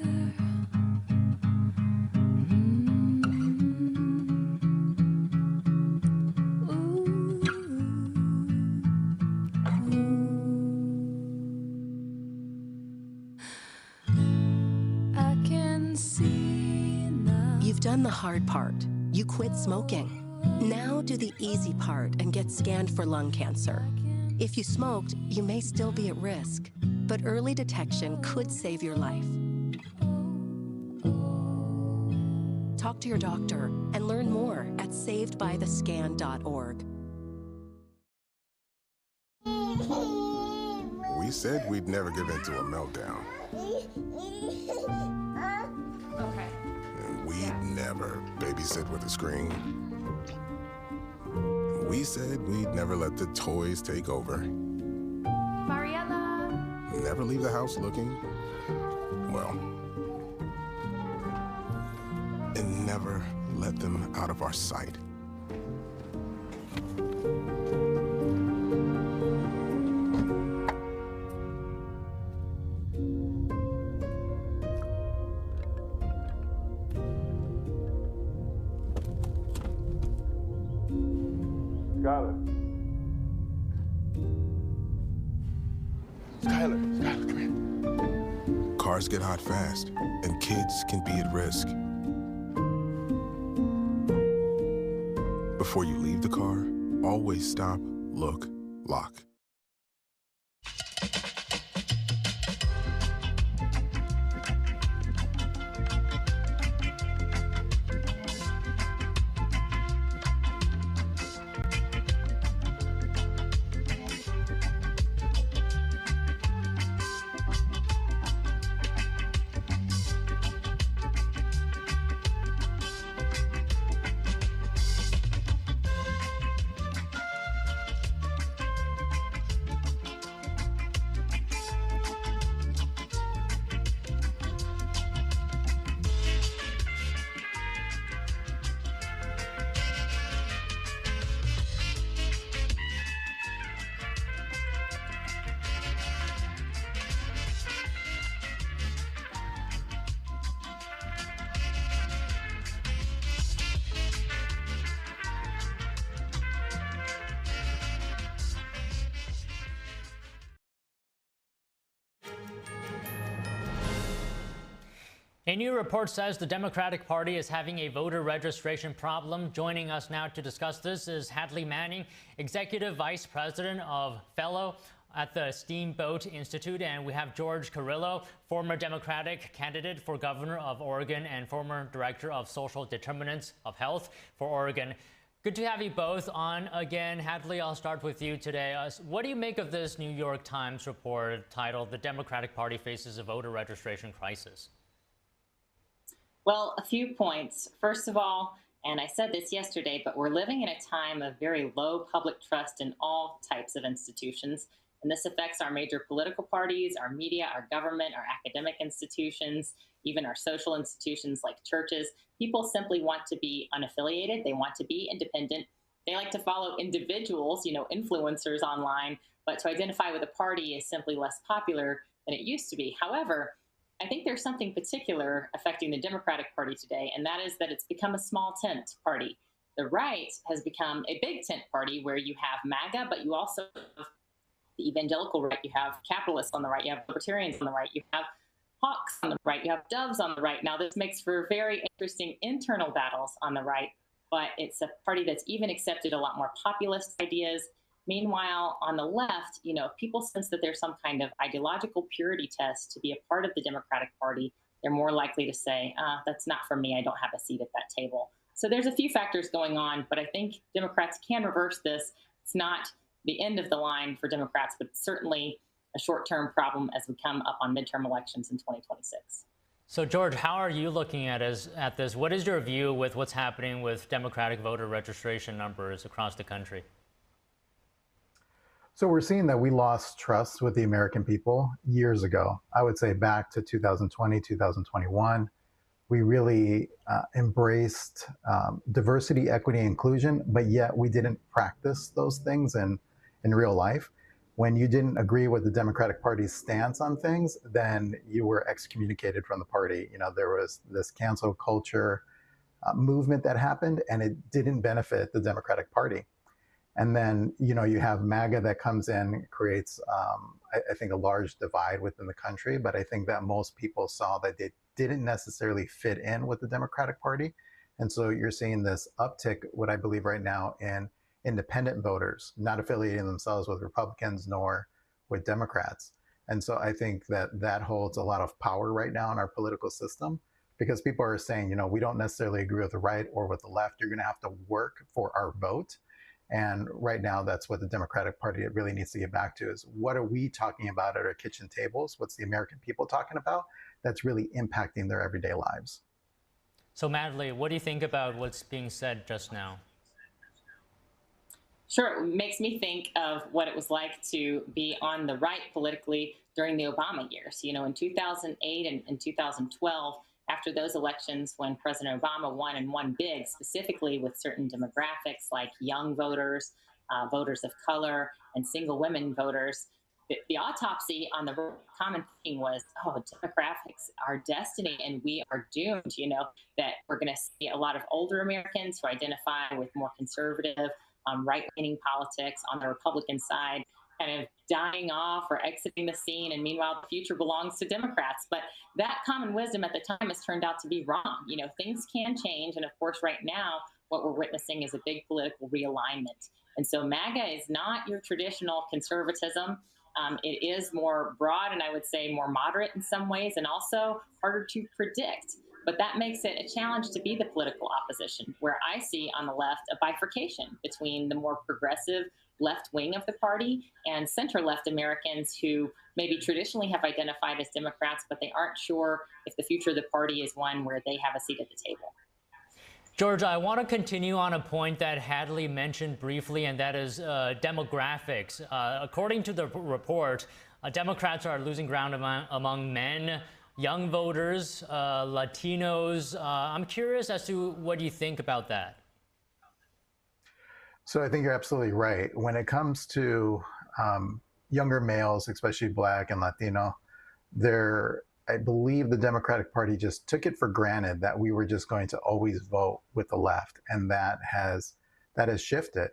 S22: I can see now.
S23: You've done the hard part. You quit smoking. Now do the easy part and get scanned for lung cancer. If you smoked, you may still be at risk, but early detection could save your life. Talk to your doctor and learn more at savedbythescan.org.
S24: We said we'd never give in to a meltdown.
S22: Okay.
S2: never babysit with a screen. We said we'd never let the toys take over.
S22: Mariella!
S2: Never leave the house looking, well, and never let them out of our sight. Skylar, come here. Cars get hot fast, and kids can be at risk. Before you leave the car, always stop, look, lock.
S1: A new report says the Democratic Party is having a voter registration problem. Joining us now to discuss this is Hadley Manning, Executive Vice President of Fellow at the Steamboat Institute, and we have George Carrillo, former Democratic candidate for governor of Oregon and former director of social determinants of health for Oregon. Good to have you both on again. Hadley, I'll start with you today. What do you make of this New York Times report titled "The Democratic Party Faces a Voter Registration Crisis"?
S3: Well, a few points. First of all, and I said this yesterday, but we're living in a time of very low public trust in all types of institutions. And this affects our major political parties, our media, our government, our academic institutions, even our social institutions like churches. People simply want to be unaffiliated. They want to be independent. They like to follow individuals, influencers online, but to identify with a party is simply less popular than it used to be. However, I think there's something particular affecting the Democratic Party today, and that is that it's become a small tent party. The right has become a big tent party where you have MAGA, but you also have the evangelical right, you have capitalists on the right, you have libertarians on the right, you have hawks on the right, you have doves on the right. Now, this makes for very interesting internal battles on the right, but it's a party that's even accepted a lot more populist ideas. Meanwhile, on the left, if people sense that there's some kind of ideological purity test to be a part of the Democratic Party, they're more likely to say, that's not for me, I don't have a seat at that table. So there's a few factors going on, but I think Democrats can reverse this. It's not the end of the line for Democrats, but it's certainly a short-term problem as we come up on midterm elections in 2026.
S1: So, George, how are you looking at this? What is your view with what's happening with Democratic voter registration numbers across the country?
S4: So we're seeing that we lost trust with the American people years ago. I would say back to 2020, 2021. We really embraced diversity, equity, inclusion, but yet we didn't practice those things in real life. When you didn't agree with the Democratic Party's stance on things, then you were excommunicated from the party. There was this cancel culture movement that happened, and it didn't benefit the Democratic Party. And then, you have MAGA that comes in, creates, I think, a large divide within the country. But I think that most people saw that they didn't necessarily fit in with the Democratic Party. And so you're seeing this uptick, what I believe right now, in independent voters, not affiliating themselves with Republicans nor with Democrats. And so I think that holds a lot of power right now in our political system, because people are saying, we don't necessarily agree with the right or with the left. You're going to have to work for our vote. And right now, that's what the Democratic Party really needs to get back to, is what are we talking about at our kitchen tables? What's the American people talking about that's really impacting their everyday lives?
S1: So Madeleine, what do you think about what's being said just now?
S3: Sure, it makes me think of what it was like to be on the right politically during the Obama years. You know, in 2008 and 2012, after those elections when President Obama won and won big, specifically with certain demographics like young voters, voters of color, and single women voters, the autopsy on the common theme was, oh, demographics are destiny and we are doomed, you know, that we're going to see a lot of older Americans who identify with more conservative, right-leaning politics on the Republican side kind of dying off or exiting the scene, and meanwhile the future belongs to Democrats. But that common wisdom at the time has turned out to be wrong. You know, things can change, and of course right now what we're witnessing is a big political realignment. And so MAGA is not your traditional conservatism. It is more broad and I would say more moderate in some ways, and also harder to predict. But that makes it a challenge to be the political opposition, where I see on the left a bifurcation between the more progressive left wing of the party and center-left Americans who maybe traditionally have identified as Democrats, but they aren't sure if the future of the party is one where they have a seat at the table.
S1: Georgia, I want to continue on a point that Hadley mentioned briefly, and that is demographics. According to the report, Democrats are losing ground among men, young voters, Latinos. I'm curious as to what you think about that.
S4: So I think you're absolutely right. When it comes to younger males, especially Black and Latino, I believe the Democratic Party just took it for granted that we were just going to always vote with the left, and that has shifted.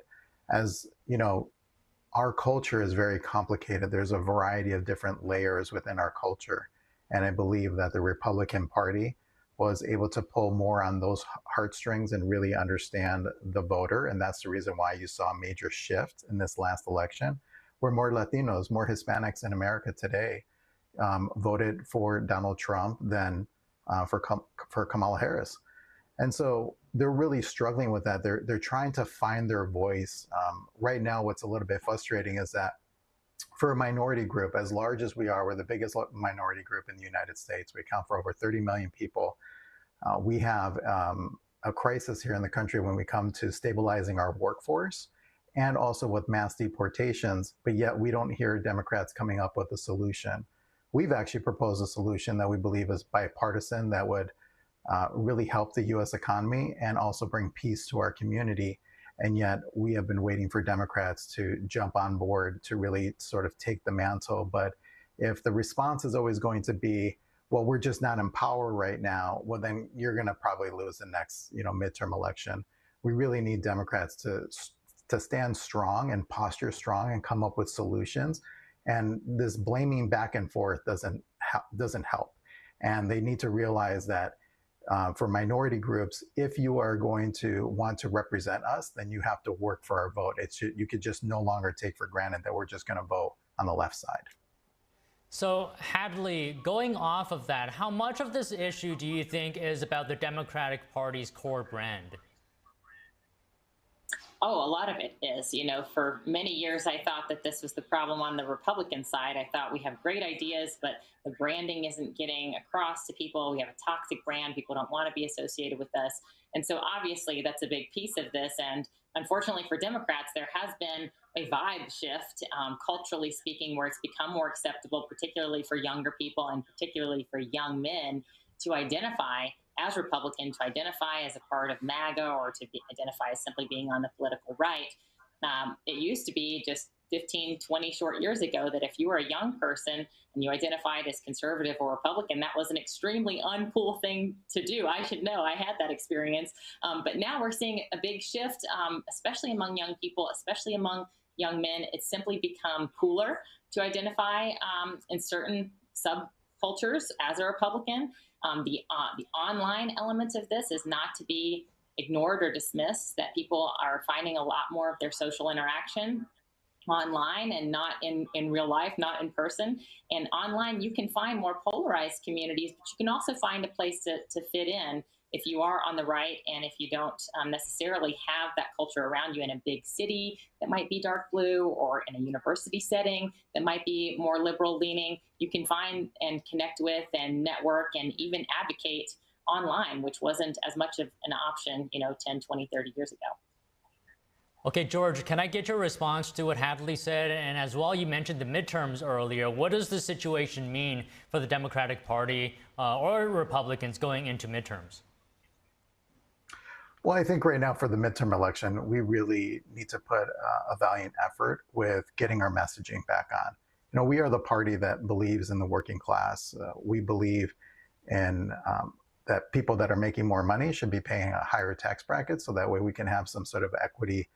S4: As you know, our culture is very complicated. There's a variety of different layers within our culture, and I believe that the Republican Party was able to pull more on those heartstrings and really understand the voter, and that's the reason why you saw a major shift in this last election, where more Latinos, more Hispanics in America today voted for Donald Trump than for Kamala Harris. And so they're really struggling with that. They're trying to find their voice. Right now, what's a little bit frustrating is that for a minority group, as large as we are, we're the biggest minority group in the United States. We account for over 30 million people. We have a crisis here in the country when we come to stabilizing our workforce and also with mass deportations, but yet we don't hear Democrats coming up with a solution. We've actually proposed a solution that we believe is bipartisan that would really help the U.S. economy and also bring peace to our community. And yet we have been waiting for Democrats to jump on board to really sort of take the mantle. But if the response is always going to be, well, we're just not in power right now, well, then you're going to probably lose the next, midterm election. We really need Democrats to stand strong and posture strong and come up with solutions. And this blaming back and forth doesn't help. And they need to realize that for minority groups, if you are going to want to represent us, then you have to work for our vote. You could just no longer take for granted that we're just going to vote on the left side.
S1: So Hadley, going off of that, how much of this issue do you think is about the Democratic Party's core brand?
S3: Oh, a lot of it is. For many years, I thought that this was the problem on the Republican side. I thought we have great ideas, but the branding isn't getting across to people. We have a toxic brand. People don't want to be associated with us. And so obviously that's a big piece of this. And unfortunately for Democrats, there has been a vibe shift, culturally speaking, where it's become more acceptable, particularly for younger people and particularly for young men, to identify as Republican, to identify as a part of MAGA, or to identify as simply being on the political right. It used to be just 15, 20 short years ago that if you were a young person and you identified as conservative or Republican, that was an extremely uncool thing to do. I should know. I had that experience. But now we're seeing a big shift, especially among young people, especially among young men. It's simply become cooler to identify in certain subcultures as a Republican. The online element of this is not to be ignored or dismissed, that people are finding a lot more of their social interaction online and not in real life, not in person. And online, you can find more polarized communities, but you can also find a place to fit in if you are on the right and if you don't necessarily have that culture around you in a big city that might be dark blue, or in a university setting that might be more liberal leaning. You can find and connect with and network and even advocate online, which wasn't as much of an option, 10, 20, 30 years ago.
S1: Okay, George, can I get your response to what Hadley said? And as well, you mentioned the midterms earlier. What does the situation mean for the Democratic Party or Republicans going into midterms?
S4: Well, I think right now for the midterm election, we really need to put a valiant effort with getting our messaging back on. We are the party that believes in the working class. We believe in that people that are making more money should be paying a higher tax bracket, so that way we can have some sort of equity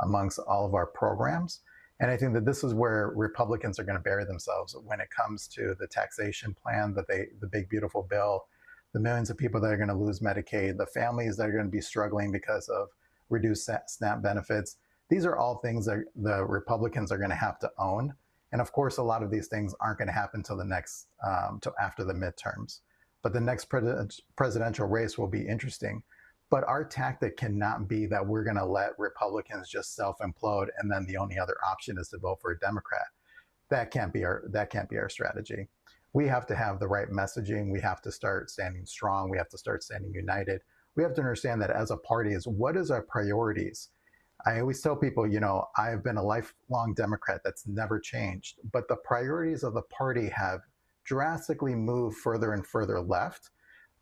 S4: amongst all of our programs. And I think that this is where Republicans are going to bury themselves when it comes to the taxation plan, the big, beautiful bill, the millions of people that are going to lose Medicaid, the families that are going to be struggling because of reduced SNAP benefits. These are all things that the Republicans are going to have to own. And of course, a lot of these things aren't going to happen till till after the midterms. But the next presidential race will be interesting. But our tactic cannot be that we're going to let Republicans just self-implode and then the only other option is to vote for a Democrat. That can't be our strategy. We have to have the right messaging. We have to start standing strong. We have to start standing united. We have to understand that as a party is what is our priorities. I always tell people, I've been a lifelong Democrat. That's never changed. But the priorities of the party have drastically moved further and further left.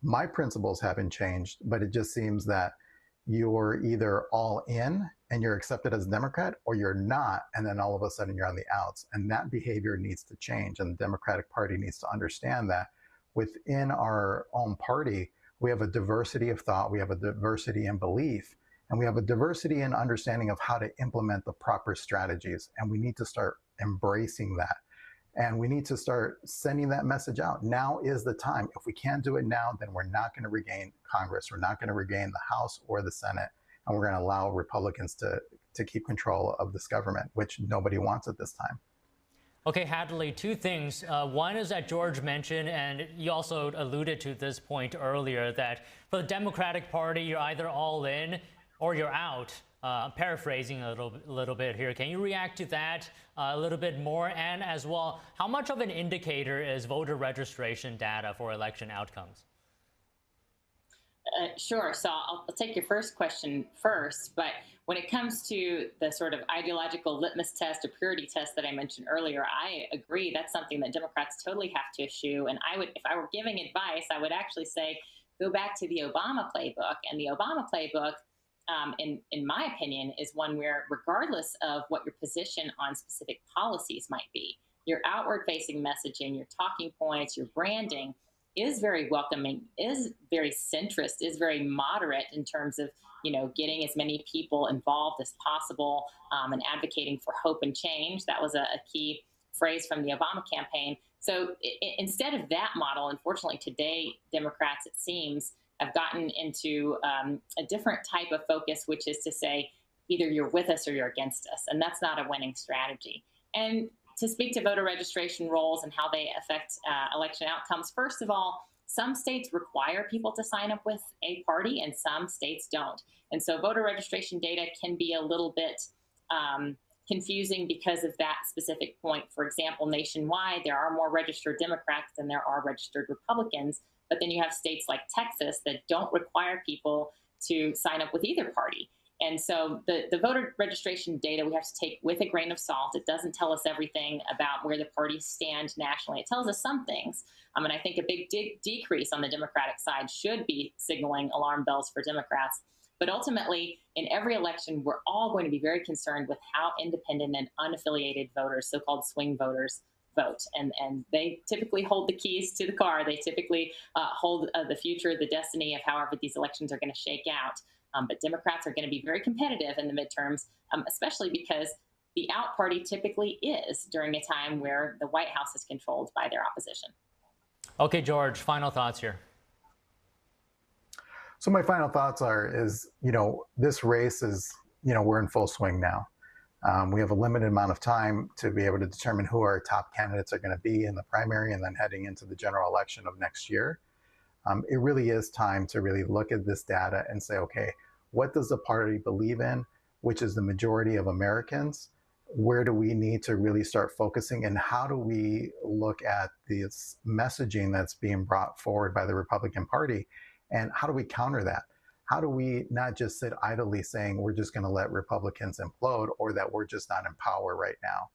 S4: My principles haven't changed, but it just seems that you're either all in and you're accepted as a Democrat, or you're not, and then all of a sudden you're on the outs. And that behavior needs to change, and the Democratic Party needs to understand that within our own party, we have a diversity of thought, we have a diversity in belief, and we have a diversity in understanding of how to implement the proper strategies. And we need to start embracing that. And we need to start sending that message out. Now is the time. If we can't do it now, then we're not going to regain Congress. We're not going to regain the House or the Senate. And we're going to allow Republicans to keep control of this government, which nobody wants at this time.
S1: Okay, Hadley, two things. One is that George mentioned, and you also alluded to this point earlier, that for the Democratic Party, you're either all in or you're out. I'm paraphrasing a little bit here. Can you react to that a little bit more? And as well, how much of an indicator is voter registration data for election outcomes?
S3: Sure. So I'll take your first question first. But when it comes to the sort of ideological litmus test or purity test that I mentioned earlier, I agree that's something that Democrats totally have to eschew. And if I were giving advice, I would actually say go back to the Obama playbook. And the Obama playbook, in my opinion, is one where, regardless of what your position on specific policies might be, your outward-facing messaging, your talking points, your branding is very welcoming, is very centrist, is very moderate in terms of, getting as many people involved as possible and advocating for hope and change. That was a key phrase from the Obama campaign. So instead of that model, unfortunately, today, Democrats, it seems, have gotten into a different type of focus, which is to say, either you're with us or you're against us. And that's not a winning strategy. And to speak to voter registration rolls and how they affect election outcomes, first of all, some states require people to sign up with a party and some states don't. And so voter registration data can be a little bit confusing because of that specific point. For example, nationwide, there are more registered Democrats than there are registered Republicans. But then you have states like Texas that don't require people to sign up with either party. And so the voter registration data we have to take with a grain of salt. It doesn't tell us everything about where the parties stand nationally. It tells us some things. And I think a big decrease on the Democratic side should be signaling alarm bells for Democrats. But ultimately, in every election, we're all going to be very concerned with how independent and unaffiliated voters, so-called swing voters, vote. And they typically hold the keys to the car. They typically hold the future, the destiny of however these elections are going to shake out. But Democrats are going to be very competitive in the midterms, especially because the out party typically is during a time where the White House is controlled by their opposition.
S1: Okay, George, final thoughts here.
S4: So my final thoughts is, this race is, we're in full swing now. We have a limited amount of time to be able to determine who our top candidates are going to be in the primary and then heading into the general election of next year. It really is time to really look at this data and say, okay, what does the party believe in, which is the majority of Americans? Where do we need to really start focusing, and how do we look at this messaging that's being brought forward by the Republican Party And how do we counter that? How do we not just sit idly saying we're just going to let Republicans implode or that we're just not in power right now?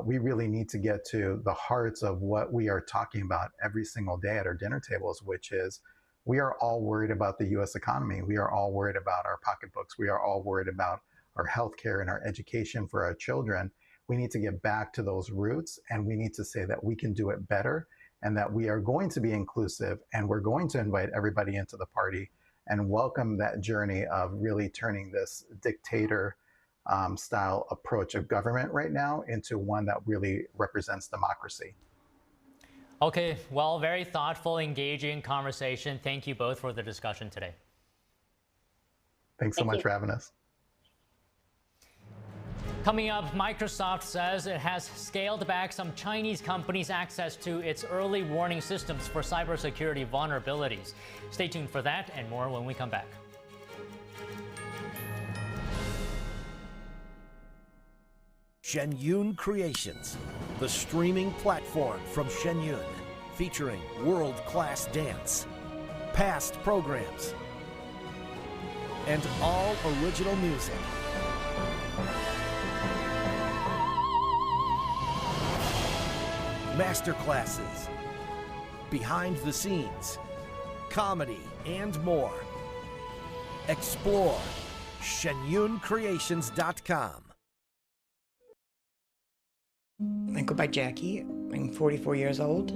S4: We really need to get to the hearts of what we are talking about every single day at our dinner tables, which is we are all worried about the U.S. economy. We are all worried about our pocketbooks. We are all worried about our healthcare and our education for our children. We need to get back to those roots, and we need to say that we can do it better and that we are going to be inclusive and we're going to invite everybody into the party and welcome that journey of really turning this dictator style approach of government right now into one that really represents democracy.
S1: Okay, well, very thoughtful, engaging conversation. Thank you both for the discussion today.
S4: Thanks so much for having us.
S1: Coming up, Microsoft says it has scaled back some Chinese companies' access to its early warning systems for cybersecurity vulnerabilities. Stay tuned for that and more when we come back.
S6: Shenyun Creations, the streaming platform from Shenyun, featuring world-class dance, past programs, and all original music. Masterclasses, behind the scenes, comedy, and more. Explore shenyuncreations.com.
S7: I go by Jackie. I'm 44 years old.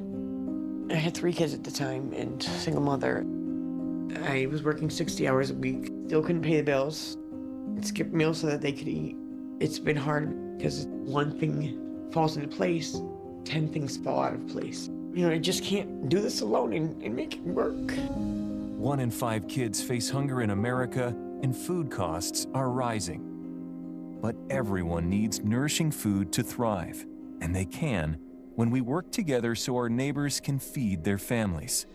S7: I had 3 kids at the time and single mother. I was working 60 hours a week, still couldn't pay the bills, skip meals so that they could eat. It's been hard because one thing falls into place, 10 things fall out of place. You know, I just can't do this alone and make it work.
S8: 1 in 5 kids face hunger in America, and food costs are rising. But everyone needs nourishing food to thrive, and they can when we work together so our neighbors can feed their families.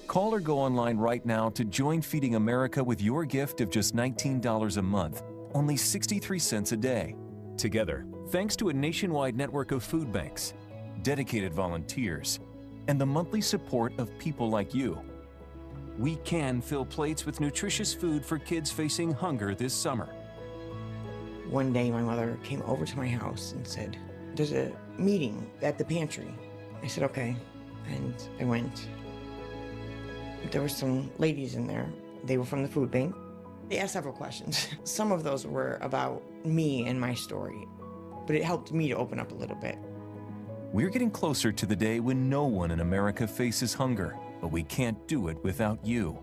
S8: Call or go online right now to join Feeding America with your gift of just $19 a month, only 63 cents a day. Together, thanks to a nationwide network of food banks, dedicated volunteers, and the monthly support of people like you, we can fill plates with nutritious food for kids facing hunger this summer.
S7: One day my mother came over to my house and said, "There's a meeting at the pantry." I said, "Okay," and I went. There were some ladies in there. They were from the food bank. They asked several questions. Some of those were about me and my story, but it helped me to open up a little bit.
S8: We're getting closer to the day when no one in America faces hunger, but we can't do it without you.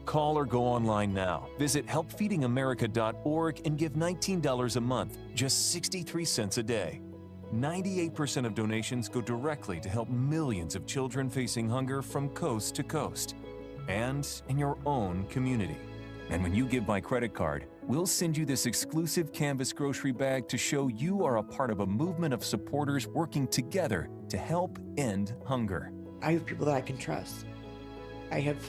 S8: Call or go online now. Visit helpfeedingamerica.org and give $19 a month, just 63 cents a day. 98% of donations go directly to help millions of children facing hunger from coast to coast and in your own community. And when you give by credit card, we'll send you this exclusive canvas grocery bag to show you are a part of a movement of supporters working together to help end hunger.
S7: I have people that I can trust. I have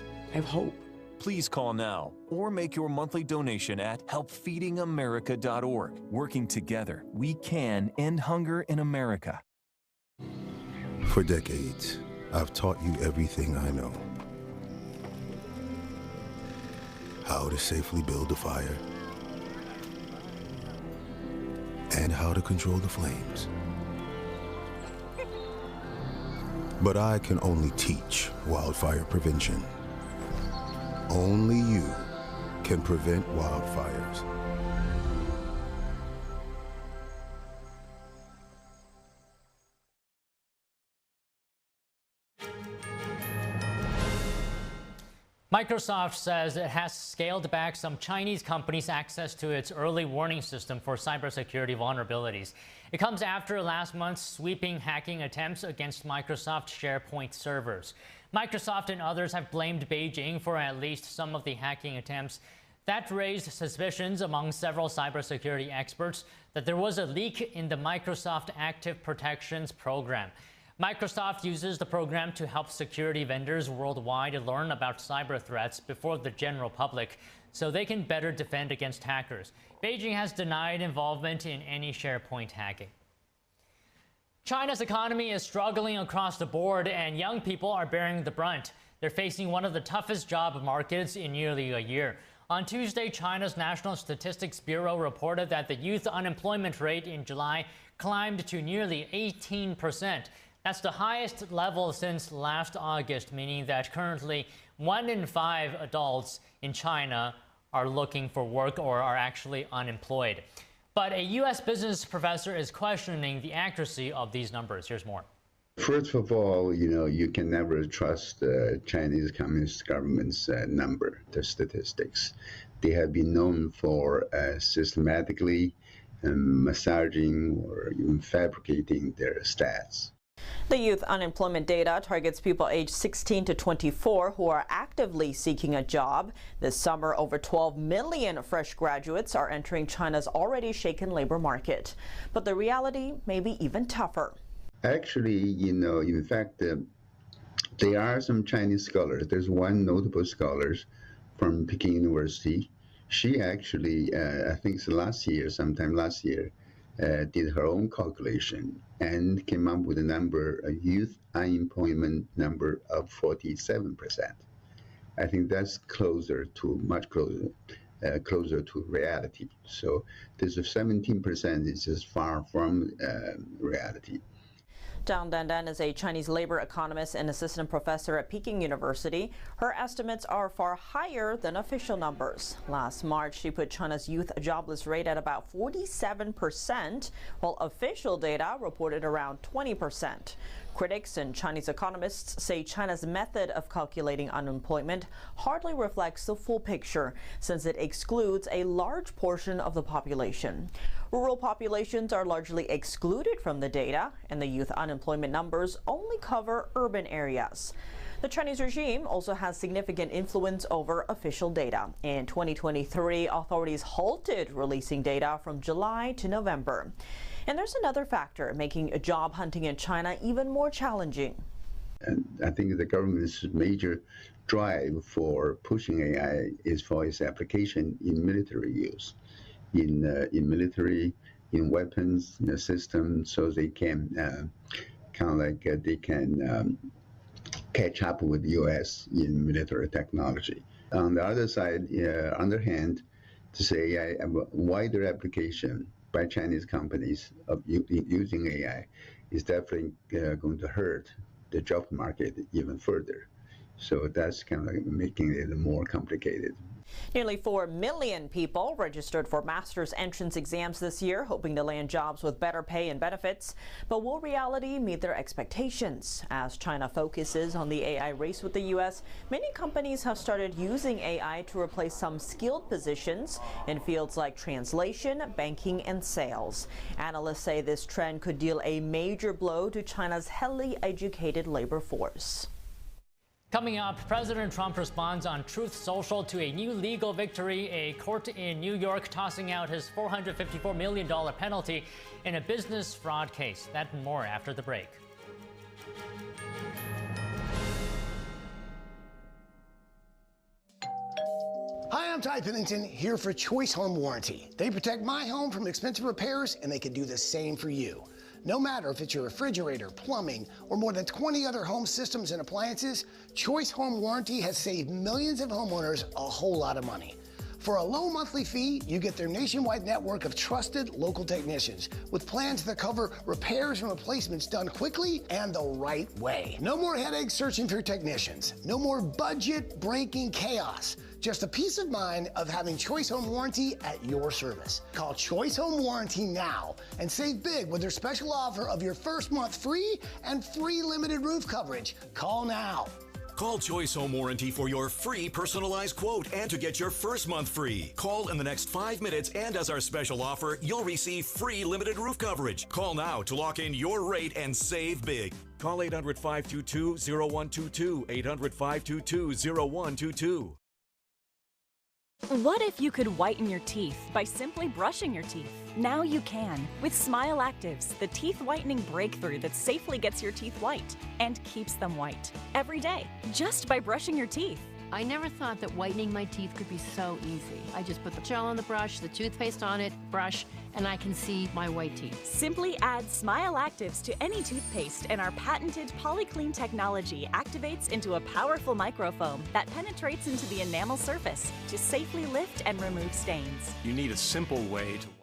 S7: hope.
S8: Please call now or make your monthly donation at helpfeedingamerica.org. Working together, we can end hunger in America.
S2: For decades, I've taught you everything I know. How to safely build a fire, and how to control the flames. But I can only teach wildfire prevention. Only you can prevent wildfires.
S1: Microsoft says it has scaled back some Chinese companies' access to its early warning system for cybersecurity vulnerabilities. It comes after last month's sweeping hacking attempts against Microsoft SharePoint servers. Microsoft and others have blamed Beijing for at least some of the hacking attempts. That raised suspicions among several cybersecurity experts that there was a leak in the Microsoft Active Protections program. Microsoft uses the program to help security vendors worldwide learn about cyber threats before the general public so they can better defend against hackers. Beijing has denied involvement in any SharePoint hacking. China's economy is struggling across the board, and young people are bearing the brunt. They're facing one of the toughest job markets in nearly a year. On Tuesday, China's National Statistics Bureau reported that the youth unemployment rate in July climbed to nearly 18%. That's the highest level since last August, meaning that currently 1 in 5 adults in China are looking for work or are actually unemployed. But a U.S. business professor is questioning the accuracy of these numbers. Here's more.
S5: First of all, you can never trust the Chinese Communist government's number, the statistics. They have been known for systematically massaging or even fabricating their stats.
S9: The youth unemployment data targets people aged 16 to 24 who are actively seeking a job. This summer, over 12 million fresh graduates are entering China's already shaken labor market. But the reality may be even tougher.
S5: Actually, in fact, there are some Chinese scholars. There's one notable scholar from Peking University. She actually, I think it's sometime last year, did her own calculation and came up with a youth unemployment number of 47%. I think that's much closer to reality. So this 17% is just far from reality.
S9: Zhang Dandan is a Chinese labor economist and assistant professor at Peking University. Her estimates are far higher than official numbers. Last March, she put China's youth jobless rate at about 47%, while official data reported around 20%. Critics and Chinese economists say China's method of calculating unemployment hardly reflects the full picture, since it excludes a large portion of the population. Rural populations are largely excluded from the data, and the youth unemployment numbers only cover urban areas. The Chinese regime also has significant influence over official data. In 2023, authorities halted releasing data from July to November. And there's another factor making job hunting in China even more challenging.
S5: And I think the government's major drive for pushing AI is for its application in military use, in military, in weapons, in the system, so they can catch up with the U.S. in military technology. On the other side, on the other hand, to say AI, a wider application by Chinese companies of using AI is definitely going to hurt the job market even further. So that's kind of making it more complicated.
S9: Nearly 4 million people registered for master's entrance exams this year, hoping to land jobs with better pay and benefits. But will reality meet their expectations? As China focuses on the AI race with the U.S., many companies have started using AI to replace some skilled positions in fields like translation, banking, and sales. Analysts say this trend could deal a major blow to China's heavily educated labor force.
S1: Coming up, President Trump responds on Truth Social to a new legal victory, a court in New York tossing out his $454 million penalty in a business fraud case. That and more after the break.
S10: Hi, I'm Ty Pennington, here for Choice Home Warranty. They protect my home from expensive repairs, and they can do the same for you. No matter if it's your refrigerator, plumbing, or more than 20 other home systems and appliances, Choice Home Warranty has saved millions of homeowners a whole lot of money. For a low monthly fee, you get their nationwide network of trusted local technicians with plans that cover repairs and replacements done quickly and the right way. No more headaches searching for technicians. No more budget-breaking chaos. Just a peace of mind of having Choice Home Warranty at your service. Call Choice Home Warranty now and save big with their special offer of your first month free and free limited roof coverage. Call now.
S24: Call Choice Home Warranty for your free personalized quote and to get your first month free. Call in the next 5 minutes, and as our special offer, you'll receive free limited roof coverage. Call now to lock in your rate and save big. Call 800-522-0122, 800-522-0122.
S25: What if you could whiten your teeth by simply brushing your teeth? Now you can with Smile Actives, the teeth whitening breakthrough that safely gets your teeth white and keeps them white every day just by brushing your teeth.
S11: I never thought that whitening my teeth could be so easy. I just put the gel on the brush, the toothpaste on it, brush, and I can see my white teeth.
S25: Simply add Smile Actives to any toothpaste and our patented PolyClean technology activates into a powerful microfoam that penetrates into the enamel surface to safely lift and remove stains.
S24: You need a simple way to